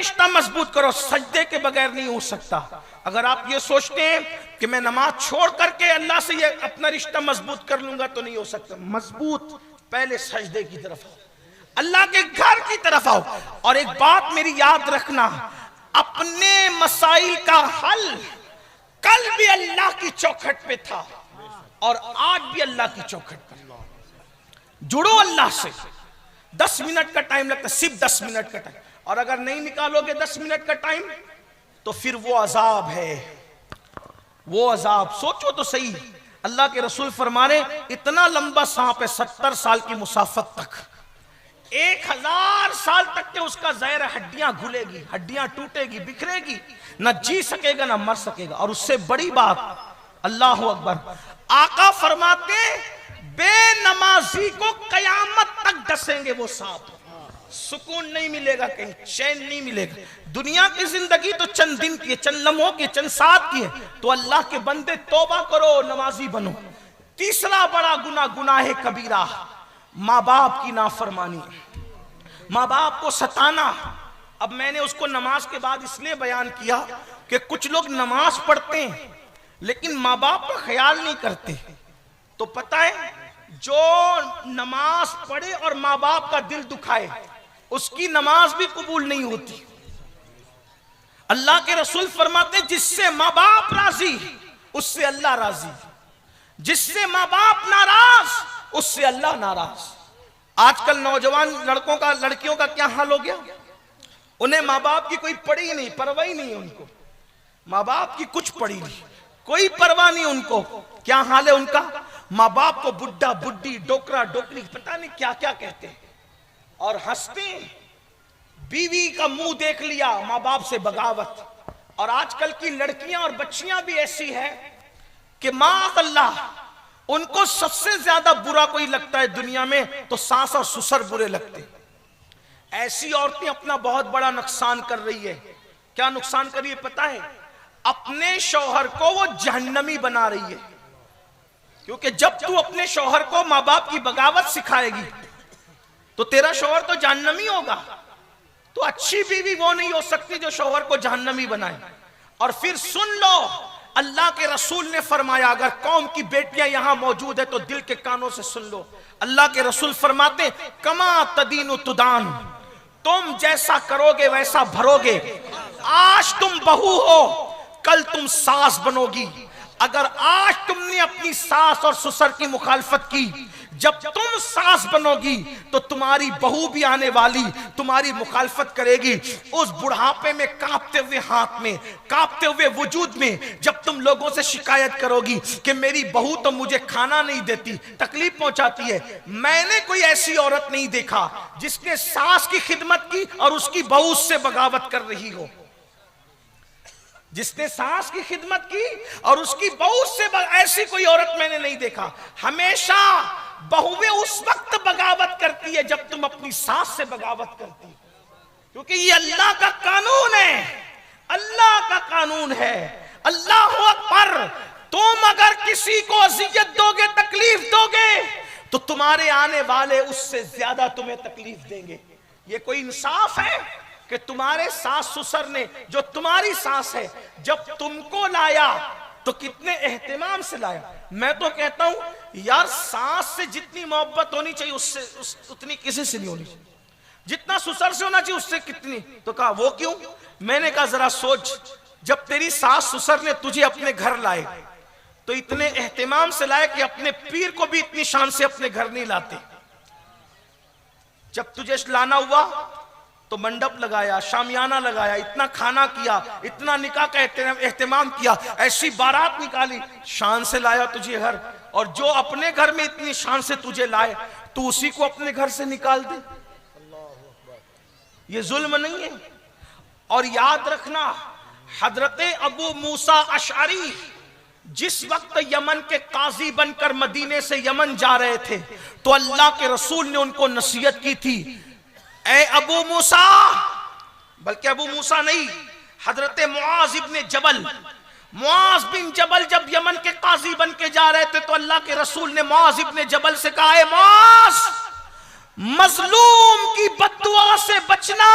रिश्ता मजबूत करो, सजदे के बगैर नहीं हो सकता। अगर आप ये सोचते हैं कि मैं नमाज छोड़ करके अल्लाह से ये अपना रिश्ता मजबूत कर लूंगा तो नहीं हो सकता। मजबूत पहले सजदे की तरफ आओ, अल्लाह के घर की तरफ आओ। और एक बात मेरी याद रखना, अपने मसाइल का हल कल भी अल्लाह की चौखट पे था और आज भी अल्लाह की चौखट पर। जुड़ो अल्लाह से। 10 मिनट का टाइम लगता है, सिर्फ 10 मिनट का टाइम, और अगर नहीं निकालोगे 10 मिनट का टाइम तो फिर वो अजाब है, वो अजाब। सोचो तो सही, अल्लाह के रसूल फरमा रहे इतना लंबा सांप है 70 साल की मुसाफत तक, 1000 साल तक के उसका ज़हर, हड्डियां घुलेगी, हड्डियां टूटेगी, बिखरेगी, ना जी सकेगा ना मर सकेगा। और उससे बड़ी बात, अल्लाह अकबर, आका फरमाते बेनमाजी को कयामत तक डसेंगे वो सांप, सुकून नहीं मिलेगा, कहीं चैन नहीं मिलेगा। दुनिया की जिंदगी तो चंद दिन की है, चंद लम्हों की, चंद साथ की है। तो अल्लाह के बंदे तौबा करो, नमाजी बनो। तीसरा बड़ा गुनाह, गुनाह कबीरा, माँ बाप की नाफरमानी, माँ बाप को सताना। अब मैंने उसको नमाज के बाद इसलिए बयान किया कि कुछ लोग नमाज पढ़ते हैं लेकिन माँ बाप का ख्याल नहीं करते। तो पता है, जो नमाज पढ़े और माँ बाप का दिल दुखाए उसकी नमाज भी कबूल नहीं होती। अल्लाह के रसूल फरमाते जिससे माँ बाप राजी उससे अल्लाह राजी, जिससे माँ बाप नाराज उससे अल्लाह नाराज। आजकल नौजवान लड़कों का, लड़कियों का क्या हाल हो गया, उन्हें माँ बाप की कोई पड़ी ही नहीं, परवाह ही नहीं उनको, माँ बाप की कुछ पड़ी नहीं, कोई परवाह नहीं उनको। क्या हाल है उनका, माँ बाप को बुड्ढा बुड्ढी, डोकरा डोकरी, पता नहीं क्या क्या कहते हैं और हंसते हैं। बीवी का मुंह देख लिया, माँ बाप से बगावत। और आजकल की लड़कियां और बच्चियां भी ऐसी है कि माँ अल्लाह, उनको सबसे ज्यादा बुरा कोई लगता है दुनिया में तो सास और ससुर बुरे लगते। ऐसी औरतें अपना बहुत बड़ा नुकसान कर रही है। क्या नुकसान कर रही है पता है, अपने शौहर को वो जहन्नमी बना रही है। क्योंकि जब तू अपने शौहर को माँ बाप की बगावत सिखाएगी तो तेरा शौहर तो जहन्नमी होगा। तो अच्छी बीवी वो नहीं हो सकती जो शौहर को जहन्नमी बनाए। और फिर सुन लो, अल्लाह के रसूल ने फरमाया, अगर कौम की बेटियां यहां मौजूद है तो दिल के कानों से सुन लो। अल्लाह के रसूल फरमाते, कमा तदीनु तुदान, तुम जैसा करोगे वैसा भरोगे। आज तुम बहू हो, कल तुम सास बनोगी। अगर आज तुमने अपनी सास और ससुर की मुखालफत की, जब तुम सास बनोगी तो तुम्हारी बहू भी आने वाली तुम्हारी मुखालफत करेगी। उस बुढ़ापे में, कांपते हुए हाथ में, कांपते हुए वजूद में, जब तुम लोगों से शिकायत करोगी कि मेरी बहू तो मुझे खाना नहीं देती, तकलीफ पहुंचाती है, मैंने कोई ऐसी औरत नहीं देखा जिसने सास की खिदमत की और उसकी बहू उससे बगावत कर रही हो। जिसने सास की खिदमत की और उसकी बहू से ऐसी कोई औरत मैंने नहीं देखा। हमेशा बहुएं उस वक्त बगावत करती है जब तुम अपनी सास से बगावत करती हो, क्योंकि ये अल्लाह का कानून है, अल्लाह का कानून है। अल्लाह अकबर। तुम अगर किसी को अजियत दोगे, तकलीफ दोगे, तो तुम्हारे आने वाले उससे ज्यादा तुम्हें तकलीफ देंगे। ये कोई इंसाफ है कि तुम्हारे सास ससुर ने, जो तुम्हारी सास है, जब तुमको लाया तो कितने एहतिमाम से लाया। मैं तो कहता हूं यार, सास से जितनी मोहब्बत होनी चाहिए उससे उतनी किसी से नहीं होनी चाहिए, जितना ससुर से होना चाहिए उससे कितनी। तो कहा वो क्यों? मैंने कहा जरा सोच, जब तेरी सास ससुर ने तुझे अपने घर लाए तो इतने एहतिमाम से लाए कि अपने पीर को भी इतनी शान से अपने घर नहीं लाते। जब तुझे लाना हुआ तो मंडप लगाया, शामियाना लगाया, इतना खाना किया, इतना निकाह का एहतिमाम किया, ऐसी बारात निकाली, शान से लाया तुझे घर। और जो अपने घर में इतनी शान से तुझे लाए तू उसी को अपने घर से निकाल दे, ये जुल्म नहीं है? और याद रखना, हजरते अबू मूसा अशअरी जिस वक्त यमन के काजी बनकर मदीने से यमन जा रहे थे तो अल्लाह के रसूल ने उनको नसीहत की थी, ए अबू मूसा, बल्कि अबू मूसा नहीं, हजरते मुआज इब्ने जबल, मुआज बिन जबल जब यमन के काजी बन के जा रहे थे तो अल्लाह के रसूल ने मुआज इब्ने जबल से कहा, ए मुआज, मजलूम की बद्दुआ से बचना,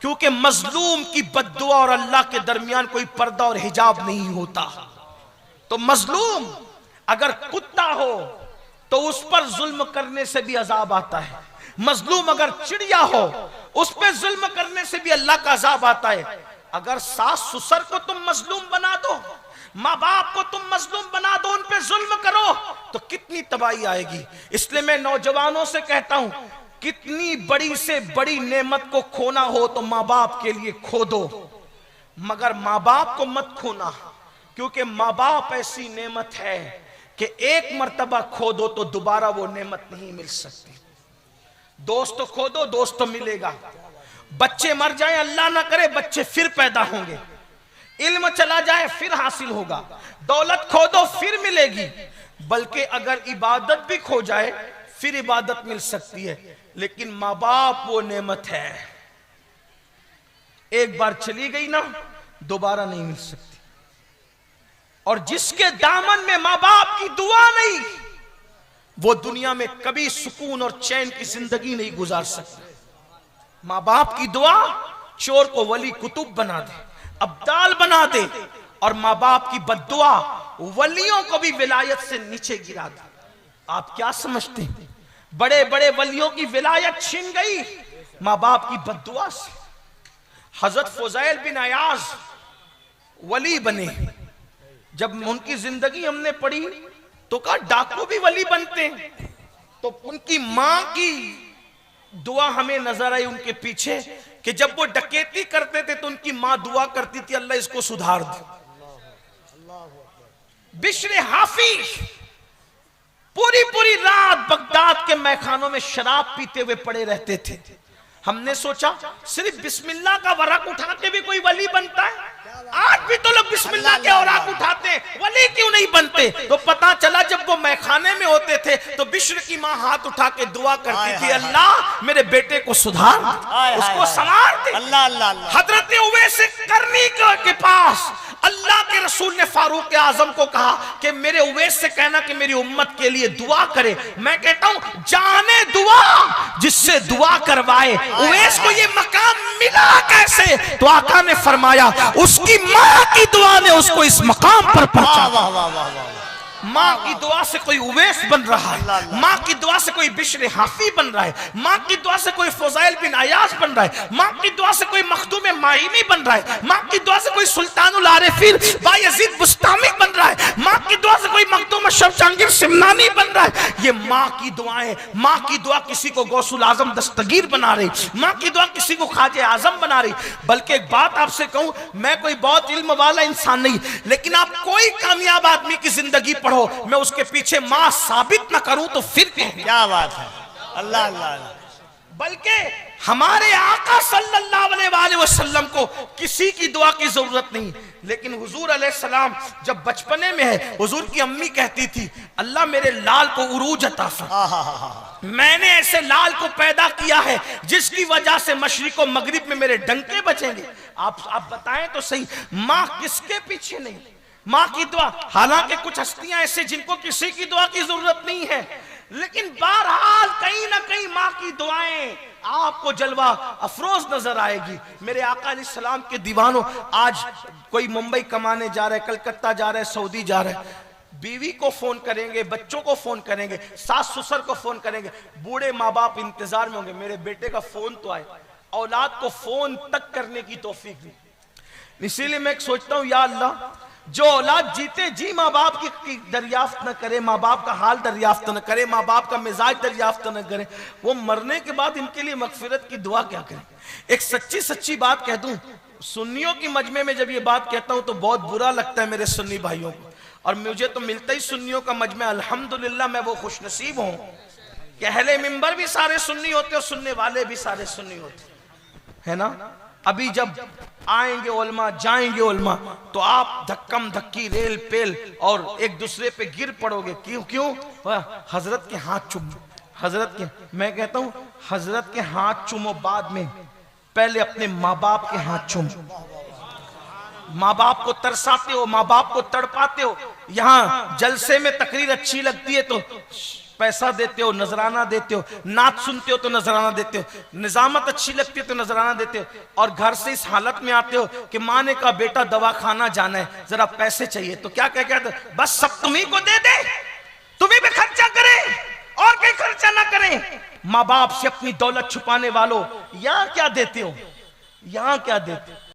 क्योंकि मजलूम की बद्दुआ और अल्लाह के दरमियान कोई पर्दा और हिजाब नहीं होता। तो मजलूम अगर कुत्ता हो तो उस पर जुल्म करने से भी अजाब आता है। मजलूम अगर चिड़िया हो उस पर जुल्म करने से भी अल्लाह का अजाब आता है। अगर सास ससुर को तुम मजलूम बना दो, माँ बाप को तुम मजलूम बना दो, उन पे जुल्म करो तो कितनी तबाही आएगी। इसलिए मैं नौजवानों से कहता हूं, कितनी बड़ी से बड़ी नेमत को खोना हो तो माँ बाप के लिए खो दो, मगर माँ बाप को मत खोना, क्योंकि माँ बाप ऐसी नेमत है कि एक मर्तबा खो दो तो दोबारा वो नेमत नहीं मिल सकती। दोस्त तो खो दो, दोस्त तो मिलेगा। बच्चे मर जाए, अल्लाह ना करे बच्चे फिर पैदा होंगे। इल्म चला जाए फिर हासिल होगा। दौलत खो दो फिर मिलेगी। बल्कि अगर इबादत भी खो जाए फिर इबादत मिल सकती है। लेकिन माँ बाप वो नेमत है, एक बार चली गई ना दोबारा नहीं मिल सकती। और जिसके दामन में माँ बाप की दुआ नहीं, वो दुनिया में कभी सुकून और चैन की जिंदगी नहीं गुजार सकता। माँ बाप की दुआ चोर को वली कुतुब बना दे, अब्दाल बना दे, और माँ बाप की बद्दुआ वलियों को भी विलायत से नीचे गिरा दे। आप क्या समझते हैं? बड़े बड़े वलियों की विलायत छिन गई माँ बाप की बद्दुआ से। हजरत फुज़ैल बिन अयाज वली बने। जब उनकी जिंदगी हमने पढ़ी तो कहा डाकू भी वली बनते हैं। तो उनकी मां की दुआ हमें नजर आई उनके पीछे कि जब वो डकैती करते थे तो उनकी मां दुआ करती थी, अल्लाह इसको सुधार दे। बिश्र हाफी पूरी पूरी रात बगदाद के मैखानों में शराब पीते हुए पड़े रहते थे। हमने सोचा सिर्फ बिस्मिल्लाह का वरक उठा के भी कोई वली बनता है? आज भी तो लोग बिस्मिल्लाह के औराक उठाते हैं, वली क्यों नहीं बनते? तो पता चला जब वो मैखाने में होते थे तो बिश्र की माँ हाथ उठा के दुआ करती थी, अल्लाह मेरे बेटे को सुधार, उसको संवार दे। हजरत उवैस करनी के पास अल्लाह के रसूल ने फारूक आजम को कहा कि मेरे उवैस से कहना कि मेरी उम्मत के लिए दुआ करे। मैं कहता हूं जाने दुआ जिससे दुआ करवाए। उवैस को ये मकाम मिला कैसे? तो आका ने फरमाया उसकी मां की दुआ ने उसको इस मकाम पर पहुंचा। माँ की दुआ से कोई उवैस बन रहा है, माँ की दुआ से कोई बिश्र हाफी बन रहा है, माँ की दुआ से कोई फुज़ैल बिन अयाज बन रहा है, माँ की दुआ से कोई मखदूम माहिनी बन रहा है, माँ की दुआ से कोई सुल्तानुल आरिफीन बायज़ीद बुस्तामी बन रहा है, माँ की दुआ से कोई मखदूम अशरफ जहांगीर सिमनानी बन रहा है। ये माँ की दुआएं। माँ की दुआ किसी को गौसुल आजम दस्तगीर बना रही, माँ की दुआ किसी को ख्वाजे आजम बना रही। बल्कि एक बात आपसे कहूं, मैं कोई बहुत इल्म वाला इंसान नहीं, लेकिन आप कोई कामयाब आदमी की जिंदगी पढ़ो, मैं उसके पीछे मां साबित ना करूं तो फिर क्या बात है। अल्लाह अल्लाह। बल्कि हमारे आका सल्लल्लाहु अलैहि वसल्लम को किसी की दुआ की जरूरत नहीं। लेकिन हुजूर अलैहिस्सलाम जब बचपने में है, हुजूर की अम्मी कहती थी अल्लाह मेरे लाल को उरूज अता फरमा, मैंने ऐसे लाल को पैदा किया है जिसकी वजह से मशरिक और मगरिब में मेरे डंके बचेंगे। आप बताएं तो सही, माँ किसके पीछे नहीं? माँ की दुआ। हालांकि कुछ हस्तियां ऐसे जिनको किसी की दुआ की जरूरत नहीं है, लेकिन बहरहाल कहीं ना कहीं माँ की दुआएं आपको जलवा अफरोज नजर आएगी। मेरे आका अलैहिस्सलाम के दीवानों, आज कोई मुंबई कमाने जा रहा है, कलकत्ता जा रहा है, सऊदी जा रहा है, बीवी को फोन करेंगे, बच्चों को फोन करेंगे, सास ससुर को फोन करेंगे, बूढ़े माँ बाप इंतजार में होंगे मेरे बेटे का फोन तो आए। औलाद को फोन तक करने की तौफीक नहीं। इसीलिए मैं सोचता हूँ या अल्लाह, जो औलाद जीते जी माँ बाप की दरियाफ्त न करे, माँ बाप का हाल दरियाफ्त न करे, माँ बाप का मिजाज दरियाफ्त न करे, वो मरने के बाद इनके लिए मगफिरत की दुआ क्या करें? एक सच्ची बात कह दूं, सुन्नियों की मजमे में जब ये बात कहता हूं तो बहुत बुरा लगता है मेरे सुन्नी भाइयों को, और मुझे तो मिलता ही सुन्नियों का मजमा। अल्हम्दुलिल्लाह मैं वो खुशनसीब हूं कि अहले मिंबर भी सारे सुन्नी होते और सुनने वाले भी सारे सुन्नी होते, है ना। अभी जब आएंगे उलमा, जाएंगे उलमा, तो आप धक्कम धक्की, रेल पेल और एक दूसरे पे गिर पड़ोगे। क्यों? हजरत के हाथ चूमो, हजरत के, मैं कहता हूं हजरत के हाथ चूमो, बाद में पहले अपने माँ बाप के हाथ चूमो। माँ बाप को तरसाते हो, माँ बाप को तड़पाते हो। यहाँ जलसे में तकरीर अच्छी लगती है तो पैसा देते हो, नजराना देते हो, नाच सुनते हो तो नजराना देते हो, निजामत अच्छी लगती है तो नजराना देते हो, और घर से इस हालत में आते हो कि माँ ने कहा बेटा दवाखाना जाना है, जरा पैसे चाहिए, तो क्या कहते बस सब तुम्ही को दे दे, तुम्ही पे खर्चा करें और कहीं खर्चा ना करें। माँ बाप से अपनी दौलत छुपाने वालों, यहां क्या देते हो, यहां क्या देते हो?